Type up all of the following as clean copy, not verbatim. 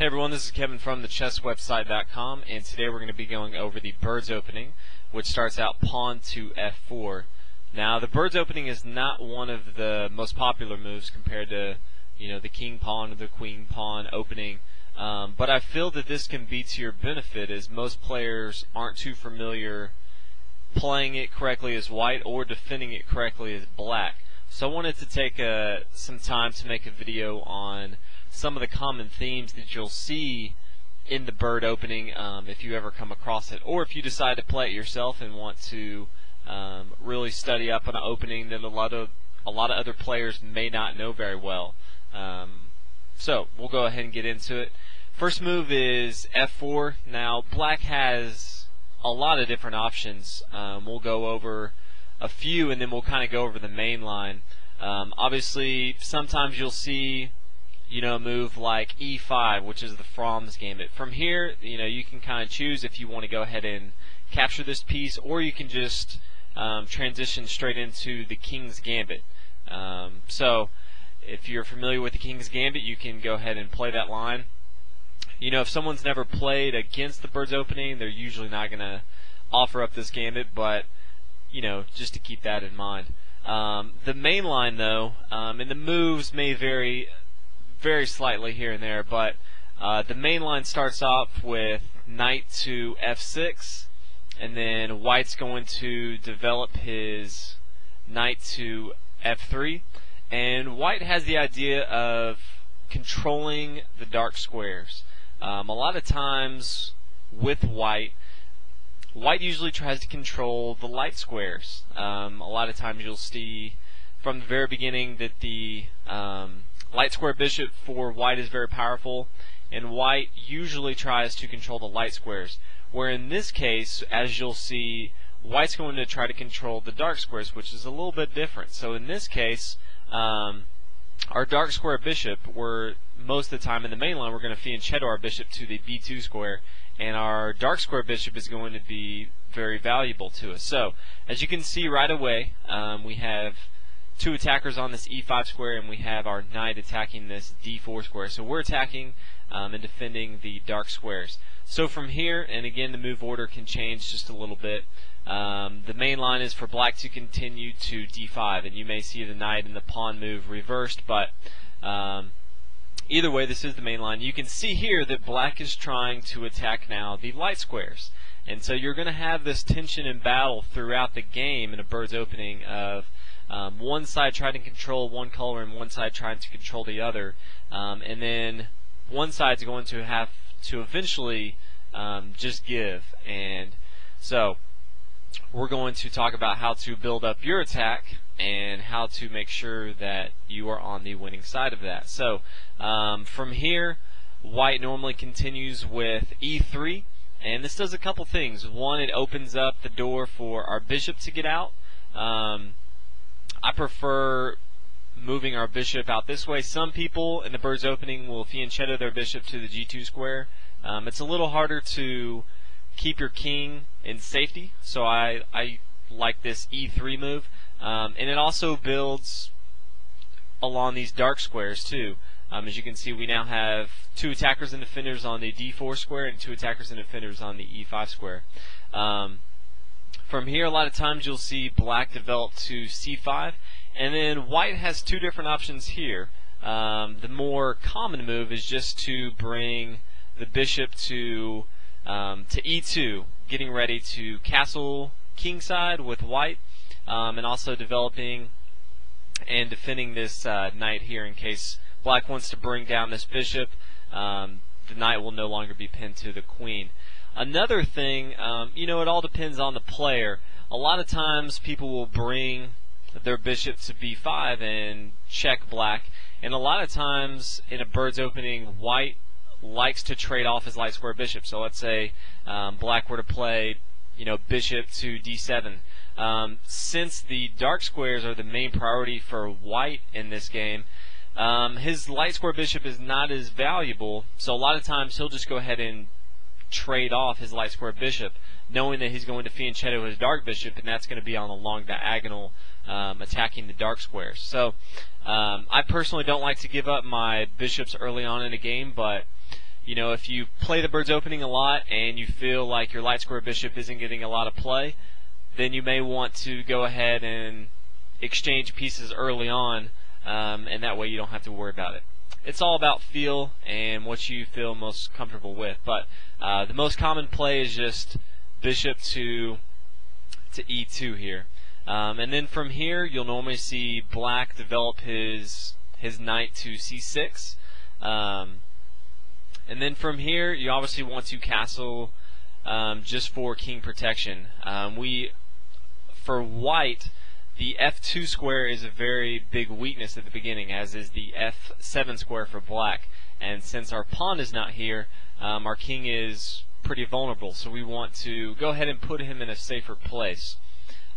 Hey everyone, this is Kevin from the chesswebsite.com, and today we're going to be going over the bird's opening, which starts out pawn to f4. Now, the bird's opening is not one of the most popular moves compared to, the king pawn or the queen pawn opening, but I feel that this can be to your benefit, as most players aren't too familiar playing it correctly as white or defending it correctly as black. So I wanted to take some time to make a video on some of the common themes that you'll see in the bird opening if you ever come across it, or if you decide to play it yourself and want to really study up on an opening that a lot of other players may not know very well. So we'll go ahead and get into it. First move is f4. Now black has a lot of different options. We'll go over a few and then we'll kind of go over the main line. Obviously sometimes you'll see a move like e5, which is the Fromm's gambit. From here, you can kind of choose if you want to go ahead and capture this piece, or you can just transition straight into the king's gambit. So if you're familiar with the king's gambit, you can go ahead and play that line. If someone's never played against the bird's opening, they're usually not going to offer up this gambit, but just to keep that in mind. The main line though, and the moves may vary very slightly here and there, but the main line starts off with knight to f6, and then white's going to develop his knight to f3, and white has the idea of controlling the dark squares. A lot of times with white usually tries to control the light squares. A lot of times you'll see from the very beginning that the light square bishop for white is very powerful, and white usually tries to control the light squares, where in this case, as you'll see, white's going to try to control the dark squares, which is a little bit different. So in this case, our dark square bishop, most of the time in the main line, we're going to fianchetto our bishop to the b2 square, and our dark square bishop is going to be very valuable to us. So as you can see right away, we have two attackers on this e5 square, and we have our knight attacking this d4 square. So we're attacking and defending the dark squares. So from here, and again the move order can change just a little bit, the main line is for black to continue to d5, and you may see the knight and the pawn move reversed, but either way, this is the main line. You can see here that black is trying to attack now the light squares, and so you're going to have this tension and battle throughout the game in a bird's opening of one side trying to control one color and one side trying to control the other, and then one side's going to have to eventually just give. And so we're going to talk about how to build up your attack and how to make sure that you are on the winning side of that. So from here, white normally continues with e3, and this does a couple things. One, it opens up the door for our bishop to get out. I prefer moving our bishop out this way. Some people in the bird's opening will fianchetto their bishop to the g2 square. It's a little harder to keep your king in safety, so I like this e3 move, and it also builds along these dark squares too. As you can see, we now have two attackers and defenders on the d4 square and two attackers and defenders on the e5 square. From here, a lot of times you'll see black develop to c5, and then white has two different options here. The more common move is just to bring the bishop to e2, getting ready to castle kingside with white, and also developing and defending this knight here in case black wants to bring down this bishop. The knight will no longer be pinned to the queen. Another thing, it all depends on the player. A lot of times people will bring their bishop to b5 and check black, and a lot of times in a bird's opening, white likes to trade off his light square bishop. So let's say black were to play bishop to d7. Since the dark squares are the main priority for white in this game, his light square bishop is not as valuable, so a lot of times he'll just go ahead and trade off his light square bishop, knowing that he's going to fianchetto his dark bishop, and that's going to be on a long diagonal attacking the dark squares. So I personally don't like to give up my bishops early on in a game, but you know, if you play the bird's opening a lot and you feel like your light square bishop isn't getting a lot of play, then you may want to go ahead and exchange pieces early on, and that way you don't have to worry about it. It's all about feel and what you feel most comfortable with, but the most common play is just bishop to e2 here. And then from here you'll normally see black develop his knight to c6. And then from here you obviously want to castle just for king protection. For white, the f2 square is a very big weakness at the beginning, as is the f7 square for black. And since our pawn is not here, our king is pretty vulnerable, so we want to go ahead and put him in a safer place.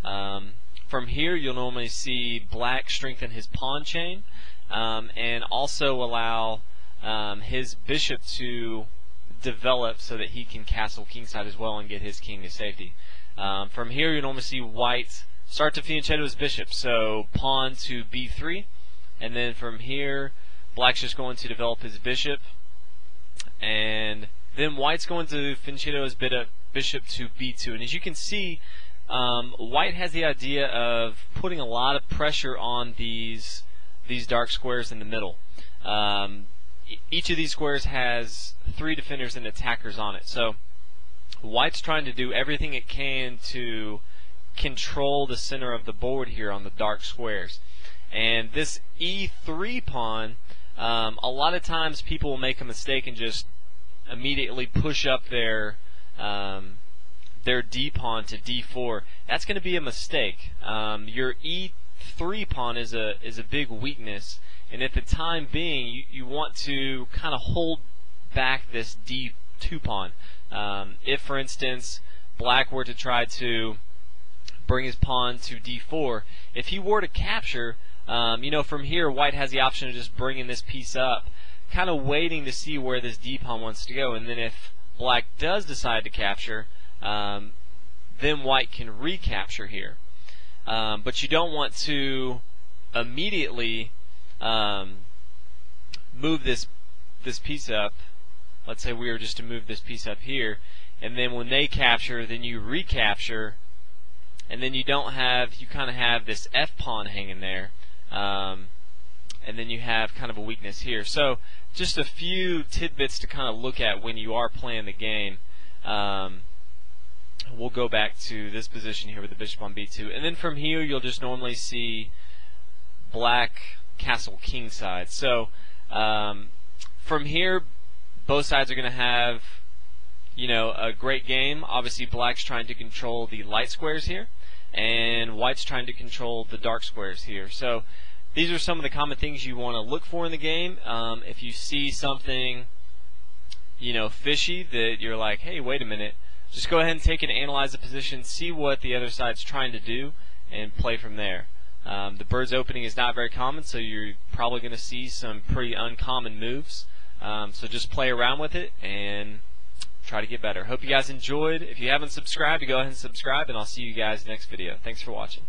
From here you'll normally see black strengthen his pawn chain, and also allow his bishop to develop so that he can castle kingside as well and get his king to safety. From here you normally see white start to fianchetto his bishop, so pawn to b3, and then from here black's just going to develop his bishop, and then white's going to fianchetto his bishop to b2. And as you can see, white has the idea of putting a lot of pressure on these dark squares in the middle. Each of these squares has 3 defenders and attackers on it, so white's trying to do everything it can to control the center of the board here on the dark squares. And this e3 pawn, a lot of times people will make a mistake and just immediately push up their d pawn to d4. That's going to be a mistake. Your e3 pawn is a big weakness, and at the time being you want to kind of hold back this d2 pawn. If, for instance, black were to try to bring his pawn to d4, if he were to capture, you know, from here white has the option of just bringing this piece up, kind of waiting to see where this d pawn wants to go, and then if black does decide to capture, then white can recapture here. But you don't want to immediately move this piece up. Let's say we were just to move this piece up here, and then when they capture, then you recapture, and then you kind of have this f pawn hanging there, and then you have kind of a weakness here. So just a few tidbits to kind of look at when you are playing the game. We'll go back to this position here with the bishop on b2, and then from here you'll just normally see black castle kingside. So from here both sides are going to have, you know, a great game. Obviously black's trying to control the light squares here, and white's trying to control the dark squares here. So these are some of the common things you want to look for in the game. If you see something, you know, fishy, that you're like, hey, wait a minute, just go ahead and take and analyze the position, see what the other side's trying to do, and play from there. The bird's opening is not very common, so you're probably going to see some pretty uncommon moves. So just play around with it and try to get better. Hope you guys enjoyed. If you haven't subscribed, go ahead and subscribe, and I'll see you guys next video. Thanks for watching.